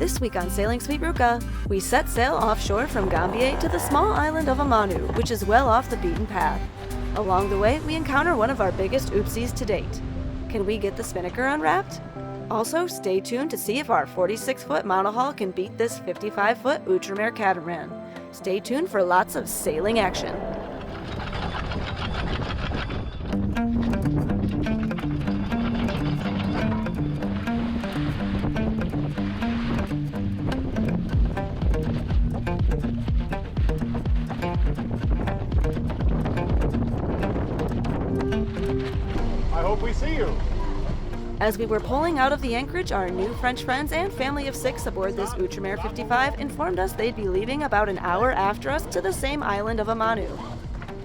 This week on Sailing Sweet Ruka, we set sail offshore from Gambier to the small island of Amanu, which is well off the beaten path. Along the way, we encounter one of our biggest oopsies to date. Can we get the spinnaker unwrapped? Also, stay tuned to see if our 46-foot monohull can beat this 55-foot Outremer Catamaran. Stay tuned for lots of sailing action. I hope we see you. As we were pulling out of the anchorage, our new French friends and family of 6 aboard this Outremer 55 informed us they'd be leaving about an hour after us to the same island of Amanu.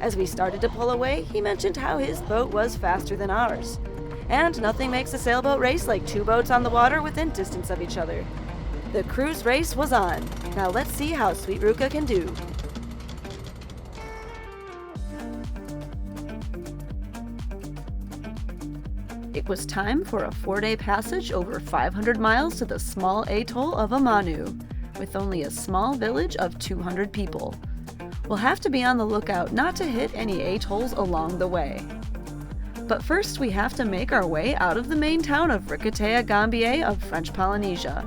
As we started to pull away, he mentioned how his boat was faster than ours. And nothing makes a sailboat race like 2 boats on the water within distance of each other. The cruise race was on. Now let's see how Sweet Ruka can do. It was time for a 4-day passage over 500 miles to the small atoll of Amanu, with only a small village of 200 people. We'll have to be on the lookout not to hit any atolls along the way. But first we have to make our way out of the main town of Ricotea Gambier of French Polynesia,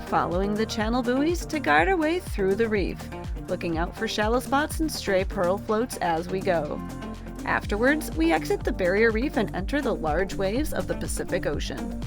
following the channel buoys to guide our way through the reef, looking out for shallow spots and stray pearl floats as we go. Afterwards, we exit the barrier reef and enter the large waves of the Pacific Ocean.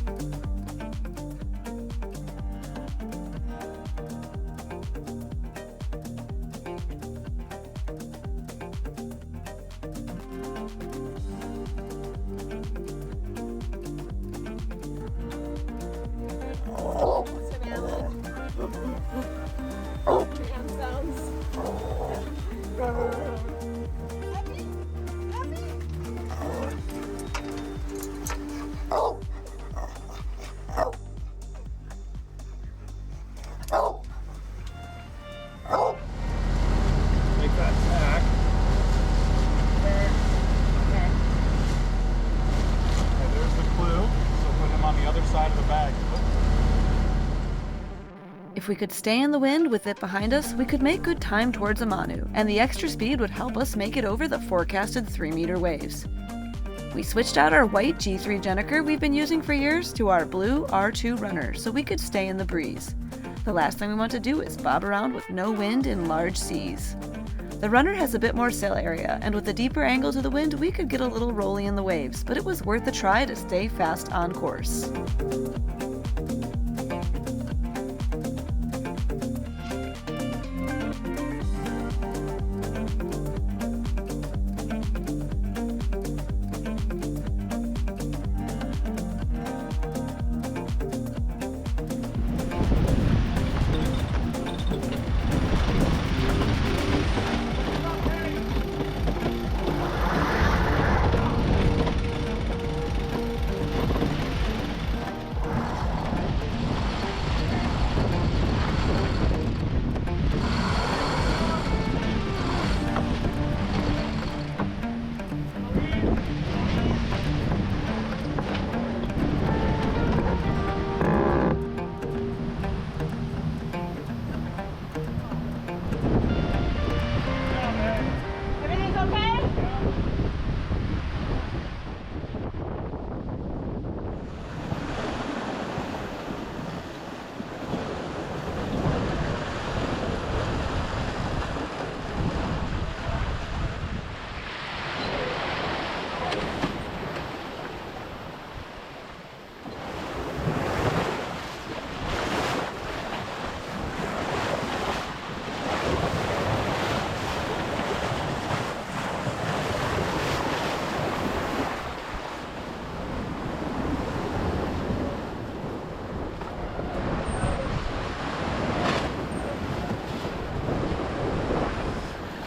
Make that tack. Okay, there's the clue. So put him on the other side of the bag. If we could stay in the wind with it behind us, we could make good time towards Amanu, and the extra speed would help us make it over the forecasted 3-meter waves. We switched out our white G3 Gennaker we've been using for years to our blue R2 Runner so we could stay in the breeze. The last thing we want to do is bob around with no wind in large seas. The Runner has a bit more sail area, and with a deeper angle to the wind, we could get a little rolly in the waves, but it was worth a try to stay fast on course.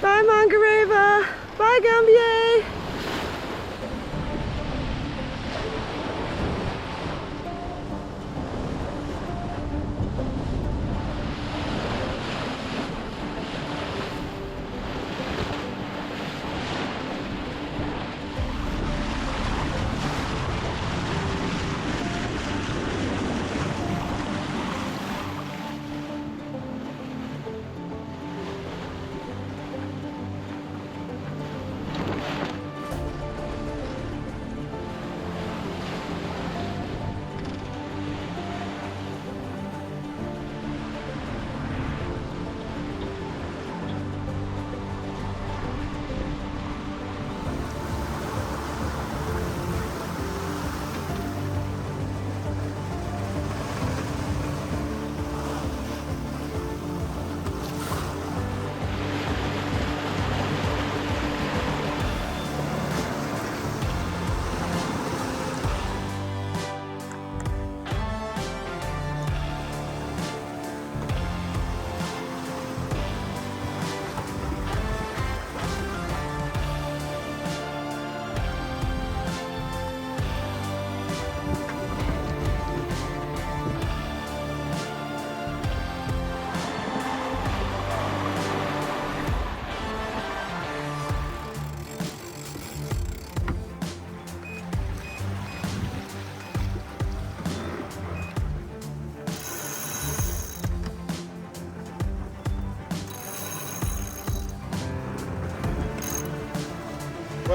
Bye, Mangareva! Bye, Gambier!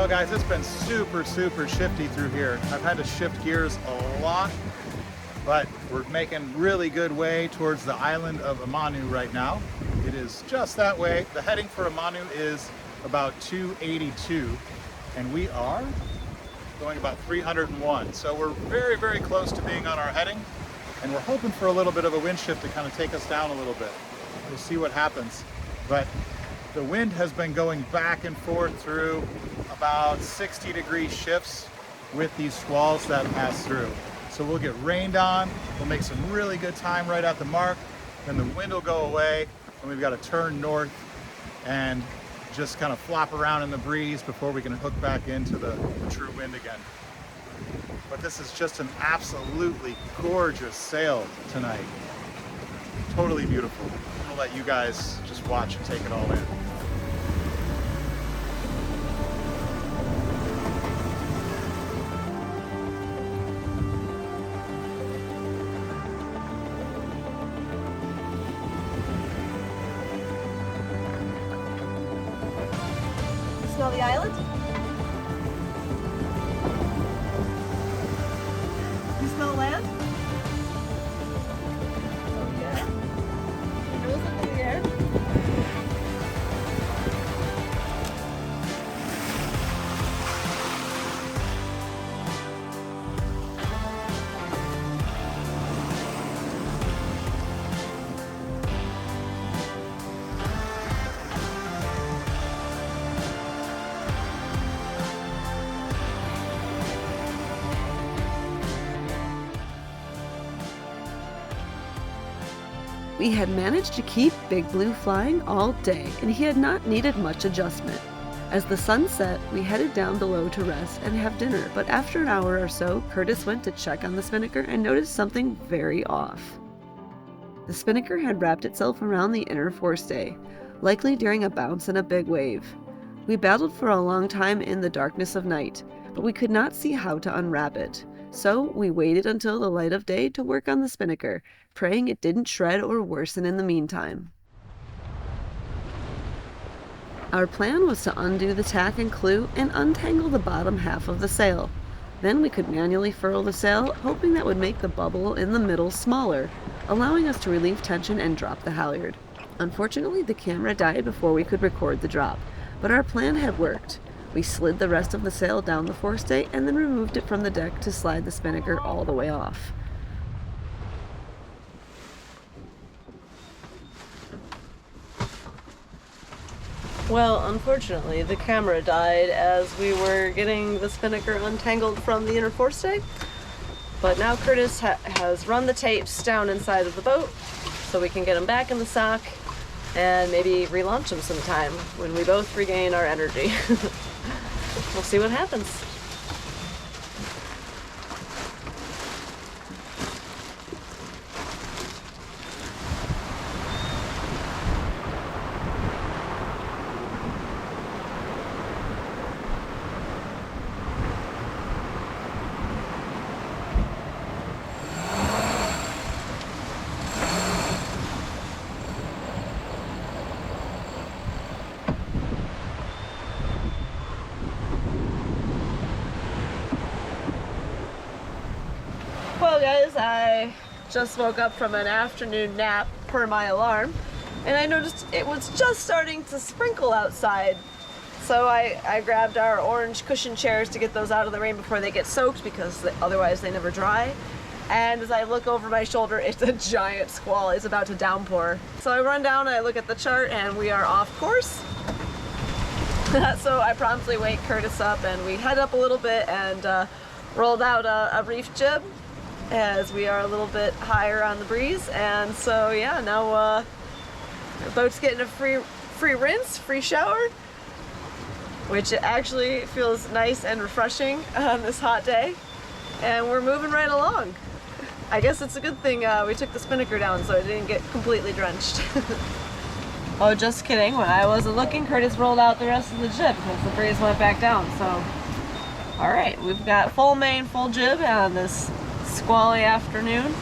Well guys, it's been super shifty through here. I've had to shift gears a lot, but we're making really good way towards the island of Amanu right now. It is just that way. The heading for Amanu is about 282, and we are going about 301. So we're very close to being on our heading, and we're hoping for a little bit of a wind shift to kind of take us down a little bit. We'll see what happens. But the wind has been going back and forth through about 60-degree shifts with these squalls that pass through. So we'll get rained on, we'll make some really good time right at the mark, then the wind will go away, and we've got to turn north and just kind of flop around in the breeze before we can hook back into the true wind again. But this is just an absolutely gorgeous sail tonight. Totally beautiful. I'm gonna let you guys just watch and take it all in. Smell the island? You smell land? Oh yeah. It goes up in the air. We had managed to keep Big Blue flying all day, and he had not needed much adjustment. As the sun set, we headed down below to rest and have dinner, but after an hour or so, Curtis went to check on the spinnaker and noticed something very off. The spinnaker had wrapped itself around the inner forestay, likely during a bounce and a big wave. We battled for a long time in the darkness of night, but we could not see how to unwrap it. So we waited until the light of day to work on the spinnaker, praying it didn't shred or worsen in the meantime. Our plan was to undo the tack and clew and untangle the bottom half of the sail. Then we could manually furl the sail, hoping that would make the bubble in the middle smaller, allowing us to relieve tension and drop the halyard. Unfortunately, the camera died before we could record the drop, but our plan had worked. We slid the rest of the sail down the forestay and then removed it from the deck to slide the spinnaker all the way off. Well, unfortunately, the camera died as we were getting the spinnaker untangled from the inner forestay. But now Curtis has run the tapes down inside of the boat so we can get them back in the sock and maybe relaunch them sometime when we both regain our energy. We'll see what happens. Well guys, I just woke up from an afternoon nap per my alarm, and I noticed it was just starting to sprinkle outside. So I grabbed our orange cushion chairs to get those out of the rain before they get soaked, because otherwise they never dry. And as I look over my shoulder, it's a giant squall. It's about to downpour. So I run down and I look at the chart and we are off course. So I promptly wake Curtis up and we head up a little bit and rolled out a reef jib, as we are a little bit higher on the breeze. And so yeah, now the boat's getting a free rinse, free shower, which actually feels nice and refreshing on this hot day. And we're moving right along. I guess it's a good thing we took the spinnaker down so it didn't get completely drenched. Oh, just kidding. When I wasn't looking, Curtis rolled out the rest of the jib because the breeze went back down. So, all right, we've got full main, full jib on this squally afternoon.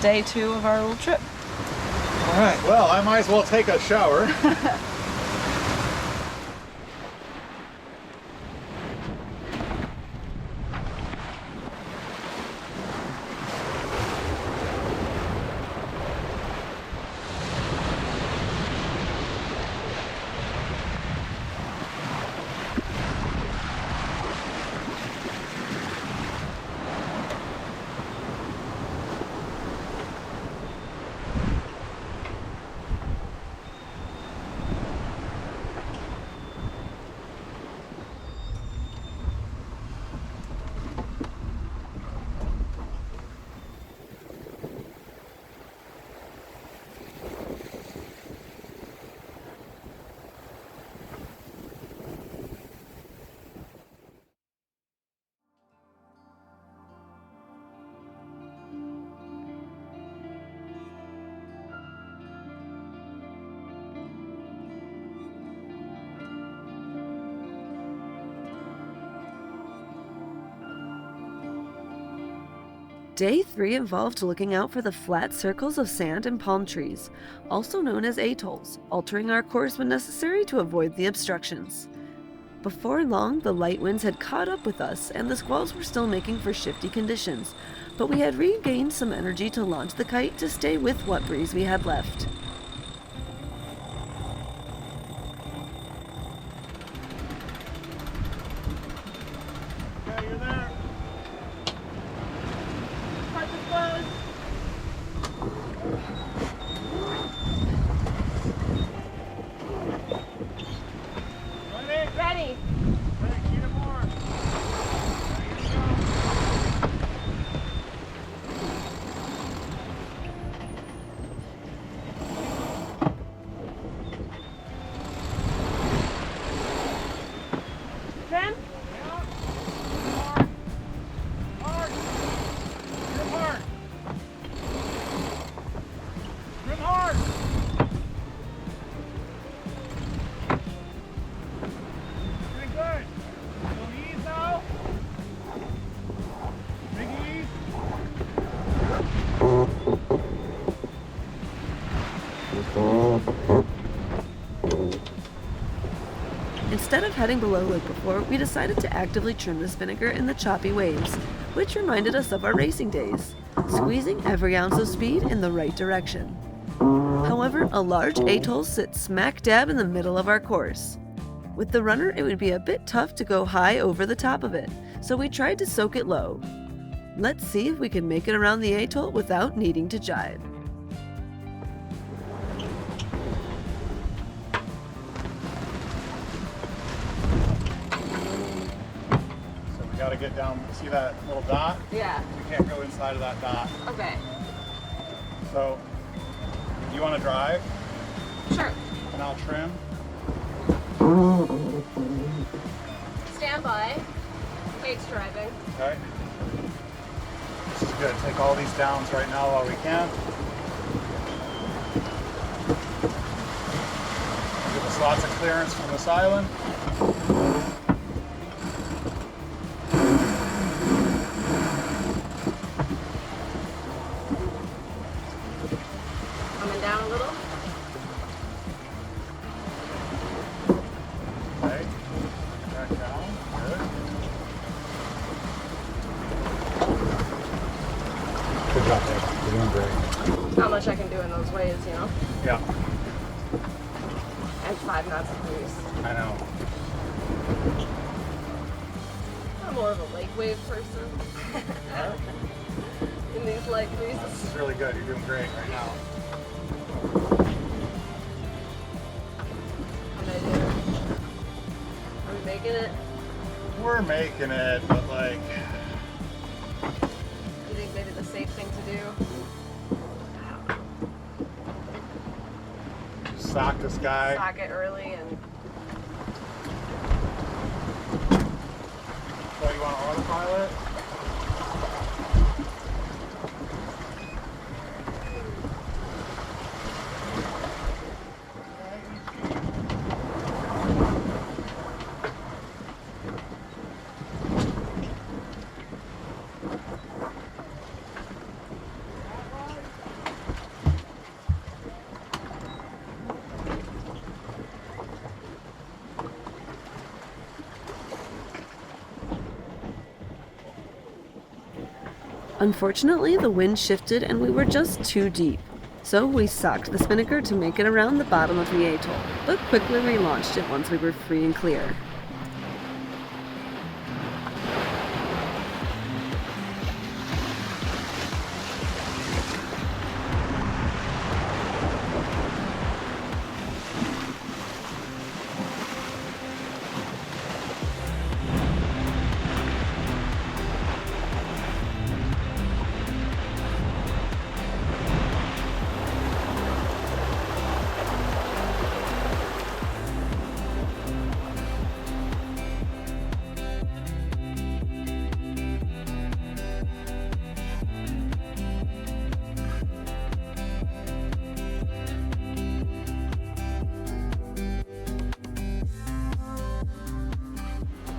Day 2 of our little trip. All right, well, I might as well take a shower. Day 3 involved looking out for the flat circles of sand and palm trees, also known as atolls, altering our course when necessary to avoid the obstructions. Before long, the light winds had caught up with us and the squalls were still making for shifty conditions, but we had regained some energy to launch the kite to stay with what breeze we had left. Okay, you're there. Ready. Keep it more. Trim? Hard. Trim hard. Trim hard. Doing good. Little ease now. Big ease. Instead of heading below like before, we decided to actively trim the spinnaker in the choppy waves, which reminded us of our racing days, squeezing every ounce of speed in the right direction. However, a large atoll sits smack dab in the middle of our course. With the runner, it would be a bit tough to go high over the top of it, so we tried to soak it low. Let's see if we can make it around the atoll without needing to jibe. So we got to get down. See that little dot? Yeah. We can't go inside of that dot. Okay. So, you want to drive? Sure. And I'll trim. Stand by. Kate's driving. Okay. This is good. Take all these downs right now while we can. Give us lots of clearance from this island. Coming down a little. Okay. Back down. Good. Good job, Dave. You're doing great. How much I can do in those waves, you know? Yeah, And 5 knots of breeze. I know. I'm more of a lake wave person. In these lake breezes. This is really good. You're doing great right now. How did I do? Are we making it? We're making it, but like, You think maybe the safe thing to do? sock this guy. Sock it early and So you want to autopilot? Unfortunately, the wind shifted and we were just too deep. So we socked the spinnaker to make it around the bottom of the atoll, but quickly relaunched it once we were free and clear.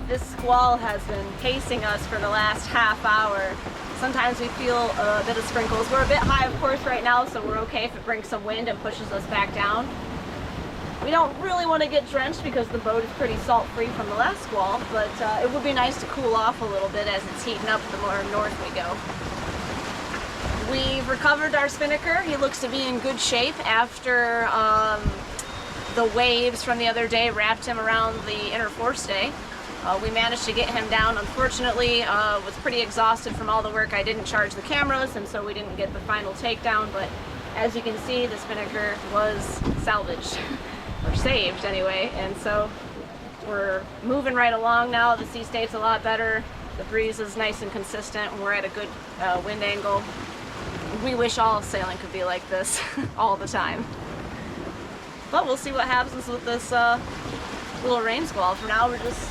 This squall has been pacing us for the last half hour, sometimes we feel a bit of sprinkles. We're a bit high, of course, right now, so we're okay if it brings some wind and pushes us back down. We don't really want to get drenched because the boat is pretty salt-free from the last squall, but it would be nice to cool off a little bit as it's heating up the more north we go. We've recovered our spinnaker. He looks to be in good shape after the waves from the other day wrapped him around the inner forestay. We managed to get him down. Unfortunately, was pretty exhausted from all the work. I didn't charge the cameras, and so we didn't get the final takedown, but as you can see, the spinnaker was salvaged, or saved anyway, and so we're moving right along now. The sea state's a lot better. The breeze is nice and consistent. We're at a good wind angle. We wish all sailing could be like this all the time. But we'll see what happens with this little rain squall. For now, we're just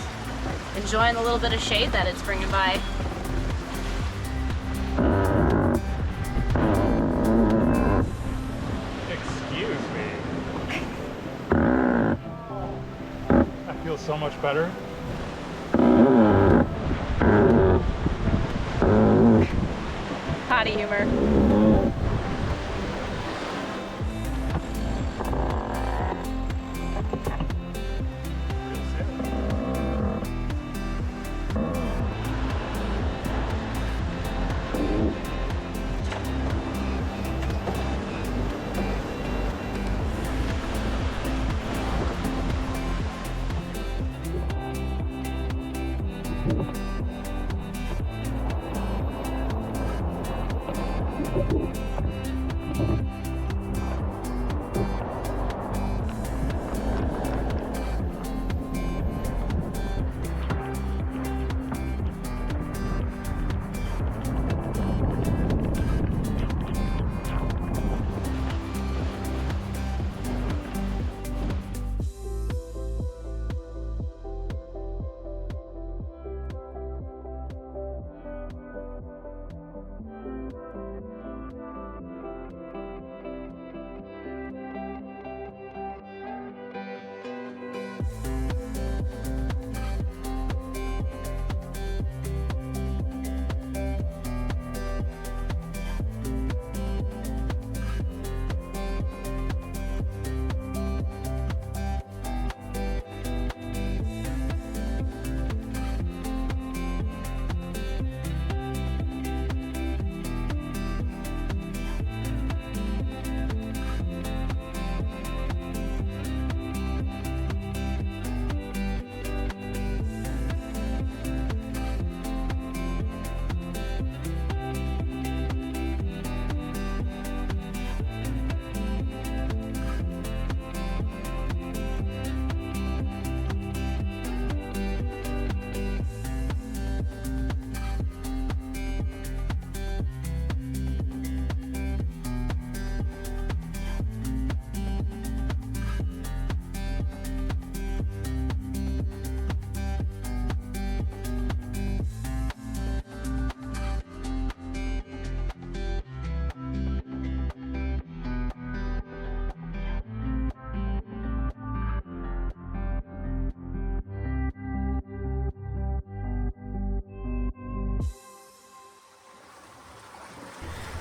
enjoying the little bit of shade that it's bringing by. Excuse me. I feel so much better. Potty humor.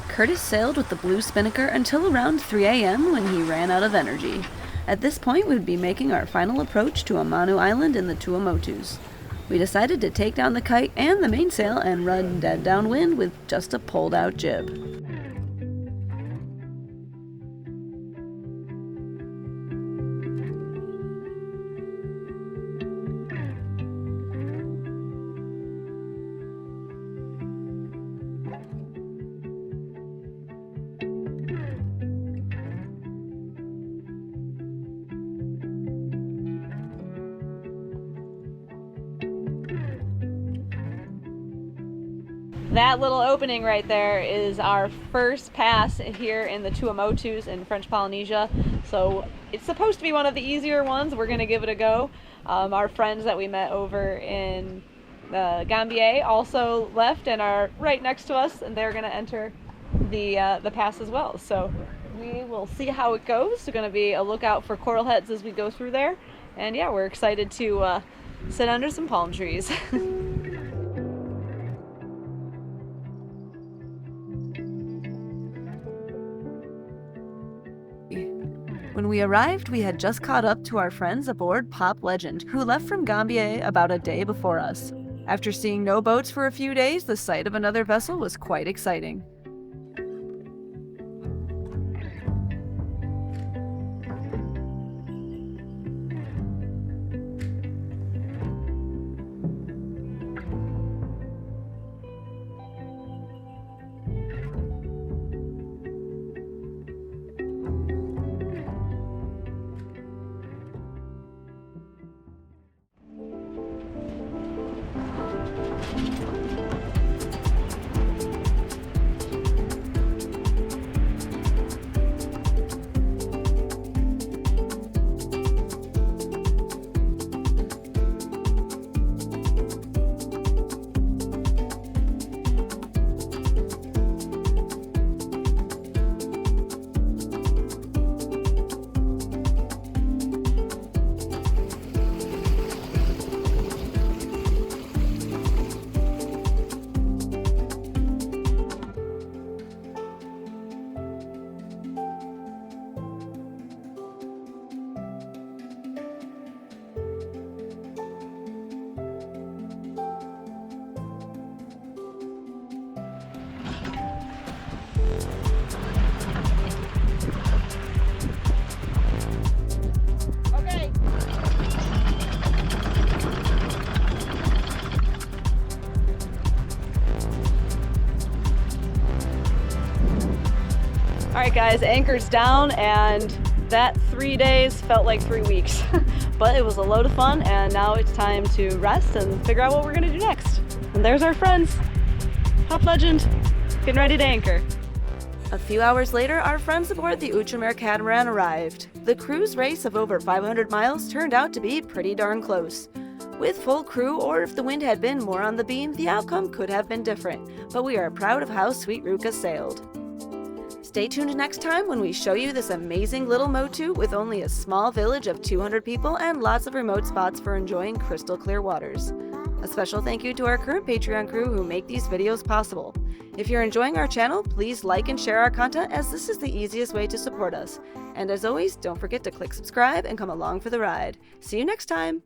Curtis sailed with the blue spinnaker until around 3 a.m. when he ran out of energy. At this point, we'd be making our final approach to Amanu Island in the Tuamotus. We decided to take down the Kite and the mainsail and run dead downwind with just a pulled-out jib. That little opening right there is our first pass here in the Tuamotus in French Polynesia. So it's supposed to be one of the easier ones. We're going to give it a go. Our friends that we met over in Gambier also left and are right next to us, and they're going to enter the pass as well. So we will see how it goes. There's going to be a lookout for coral heads as we go through there. And yeah, we're excited to sit under some palm trees. When we arrived, we had just caught up to our friends aboard Pop Legend, who left from Gambier about a day before us. After seeing no boats for a few days, the sight of another vessel was quite exciting. Alright guys, anchor's down, and that 3 days felt like 3 weeks. But it was a load of fun, and now it's time to rest and figure out what we're gonna do next. And there's our friends, Pop Legend, getting ready to anchor. A few hours later, our friends aboard the Outremer Catamaran arrived. The cruise race of over 500 miles turned out to be pretty darn close. With full crew, or if the wind had been more on the beam, the outcome could have been different, but we are proud of how Sweet Ruka sailed. Stay tuned next time when we show you this amazing little motu with only a small village of 200 people and lots of remote spots for enjoying crystal clear waters. A special thank you to our current Patreon crew who make these videos possible. If you're enjoying our channel, please like and share our content, as this is the easiest way to support us. And as always, don't forget to click subscribe and come along for the ride. See you next time!